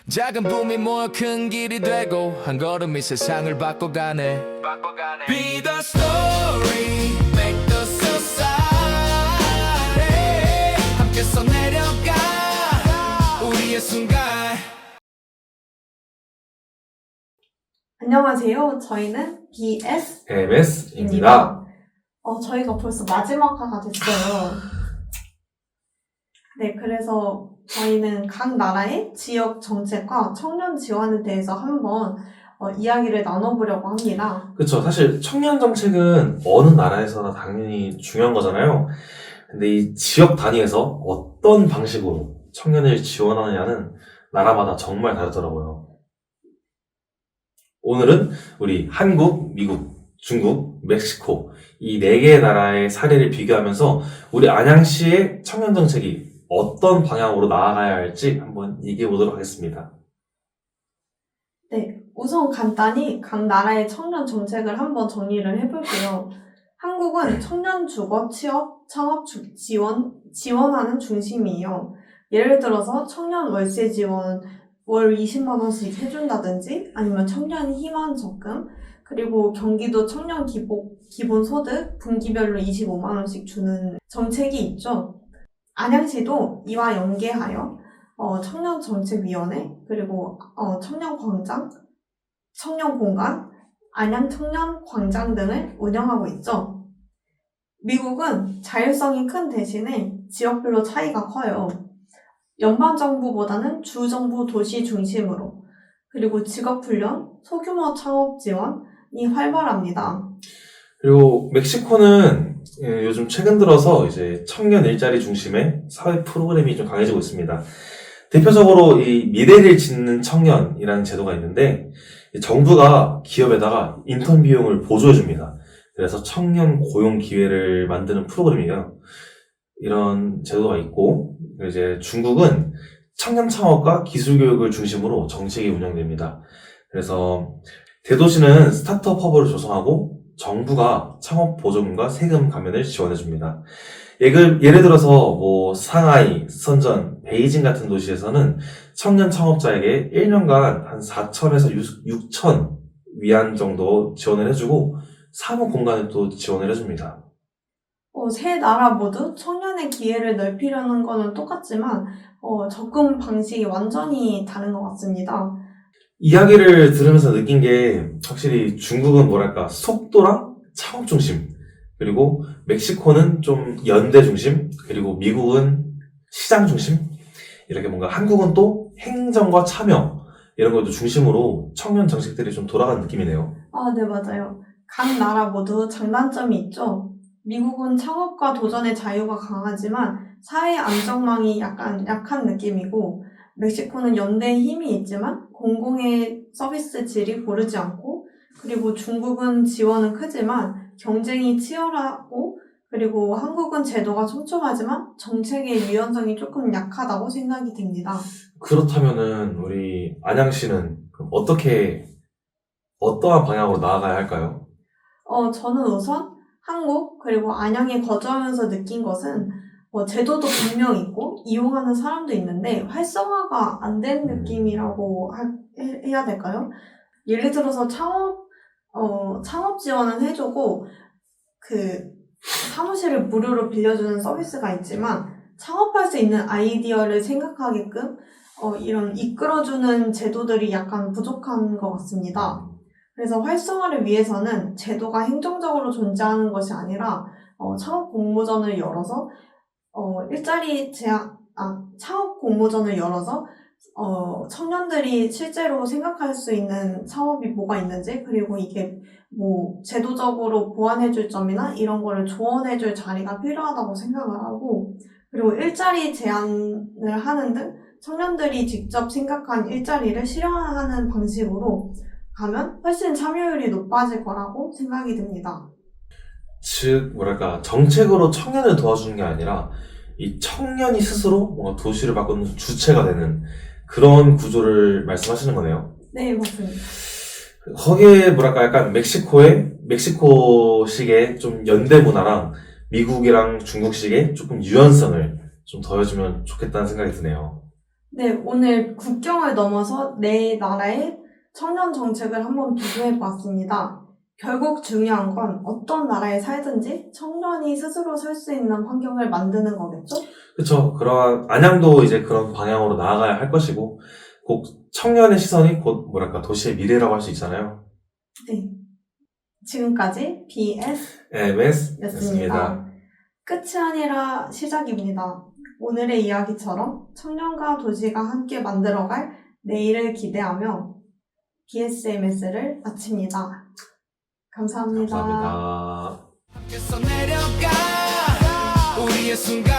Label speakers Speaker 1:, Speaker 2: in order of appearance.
Speaker 1: 작은 붐이 모여 큰 길이 되고 한 걸음이 세상을 바꿔가네. Be the story, make the society 함께 써내려가 우리의 순간.
Speaker 2: 안녕하세요. 저희는 BS
Speaker 3: MS입니다.
Speaker 2: 저희가 벌써 마지막 화가 됐어요. 네, 그래서 저희는 각 나라의 지역 정책과 청년 지원에 대해서 한번 이야기를 나눠보려고 합니다.
Speaker 3: 그렇죠. 사실 청년 정책은 어느 나라에서나 당연히 중요한 거잖아요. 근데 이 지역 단위에서 어떤 방식으로 청년을 지원하느냐는 나라마다 정말 다르더라고요. 오늘은 우리 한국, 미국, 중국, 멕시코 이 4개의 나라의 사례를 비교하면서 우리 안양시의 청년 정책이 어떤 방향으로 나아가야 할지 한번 얘기해 보도록 하겠습니다.
Speaker 2: 네, 우선 간단히 각 나라의 청년 정책을 한번 정리를 해볼게요. 한국은 청년 주거, 취업, 창업 지원하는 중심이에요. 예를 들어서 청년 월세 지원 월 20만 원씩 해준다든지 아니면 청년 희망 적금 그리고 경기도 청년 기본소득 분기별로 25만 원씩 주는 정책이 있죠. 안양시도 이와 연계하여 청년정책위원회 그리고 청년광장, 청년공간, 안양청년광장 등을 운영하고 있죠. 미국은 자율성이 큰 대신에 지역별로 차이가 커요. 연방정부보다는 주정부 도시 중심으로 그리고 직업훈련, 소규모 창업 지원이 활발합니다.
Speaker 3: 그리고 멕시코는 요즘 최근 들어서 이제 청년 일자리 중심의 사회 프로그램이 좀 강해지고 있습니다. 대표적으로 이 미래를 짓는 청년이라는 제도가 있는데 정부가 기업에다가 인턴 비용을 보조해 줍니다. 그래서 청년 고용 기회를 만드는 프로그램이에요. 이런 제도가 있고 이제 중국은 청년 창업과 기술 교육을 중심으로 정책이 운영됩니다. 그래서 대도시는 스타트업 허브를 조성하고 정부가 창업 보조금과 세금 감면을 지원해줍니다. 예를 들어서 상하이, 선전, 베이징 같은 도시에서는 청년 창업자에게 1년간 한 4천에서 6천 위안 정도 지원을 해주고 사무 공간을 또 지원을 해줍니다.
Speaker 2: 세 나라 모두 청년의 기회를 넓히려는 거는 똑같지만 접근 방식이 완전히 다른 것 같습니다.
Speaker 3: 이야기를 들으면서 느낀 게 확실히 중국은 속도랑 창업 중심, 그리고 멕시코는 좀 연대 중심, 그리고 미국은 시장 중심, 이렇게 뭔가 한국은 또 행정과 참여 이런 것도 중심으로 청년 정책들이 좀 돌아가는 느낌이네요.
Speaker 2: 네, 맞아요. 각 나라 모두 장단점이 있죠. 미국은 창업과 도전의 자유가 강하지만 사회 안정망이 약간 약한 느낌이고 멕시코는 연대의 힘이 있지만 공공의 서비스 질이 고르지 않고 그리고 중국은 지원은 크지만 경쟁이 치열하고 그리고 한국은 제도가 촘촘하지만 정책의 유연성이 조금 약하다고 생각이 듭니다.
Speaker 3: 그렇다면은 우리 안양시는 그럼 어떠한 방향으로 나아가야 할까요?
Speaker 2: 저는 우선 한국 그리고 안양에 거주하면서 느낀 것은 제도도 분명 있고 이용하는 사람도 있는데 활성화가 안 된 느낌이라고 해야 될까요? 예를 들어서 창업 지원은 해주고 사무실을 무료로 빌려주는 서비스가 있지만 창업할 수 있는 아이디어를 생각하게끔 이런 이끌어주는 제도들이 약간 부족한 것 같습니다. 그래서 활성화를 위해서는 제도가 행정적으로 존재하는 것이 아니라 창업 공모전을 열어서 창업 공모전을 열어서 청년들이 실제로 생각할 수 있는 창업이 뭐가 있는지 그리고 이게 제도적으로 보완해줄 점이나 이런 거를 조언해줄 자리가 필요하다고 생각을 하고 그리고 일자리 제안을 하는 등 청년들이 직접 생각한 일자리를 실현하는 방식으로 가면 훨씬 참여율이 높아질 거라고 생각이 듭니다.
Speaker 3: 즉, 정책으로 청년을 도와주는 게 아니라 이 청년이 스스로 뭔가 도시를 바꾸는 주체가 되는 그런 구조를 말씀하시는 거네요.
Speaker 2: 네, 맞습니다.
Speaker 3: 거기에 약간 멕시코식의 좀 연대 문화랑 미국이랑 중국식의 조금 유연성을 좀 더해주면 좋겠다는 생각이 드네요.
Speaker 2: 네, 오늘 국경을 넘어서 네 나라의 청년 정책을 한번 비교해 보았습니다. 결국 중요한 건 어떤 나라에 살든지 청년이 스스로 설 수 있는 환경을 만드는 거겠죠?
Speaker 3: 그쵸. 그러한, 안양도 이제 그런 방향으로 나아가야 할 것이고, 꼭 청년의 시선이 곧, 뭐랄까, 도시의 미래라고 할 수 있잖아요.
Speaker 2: 네. 지금까지 BS
Speaker 3: MS
Speaker 2: 였습니다.
Speaker 3: 였습니다.
Speaker 2: 끝이 아니라 시작입니다. 오늘의 이야기처럼 청년과 도시가 함께 만들어갈 내일을 기대하며 BSMS를 마칩니다. 감사합니다.
Speaker 3: 감사합니다.
Speaker 1: 함께서 내려가 우리의 순간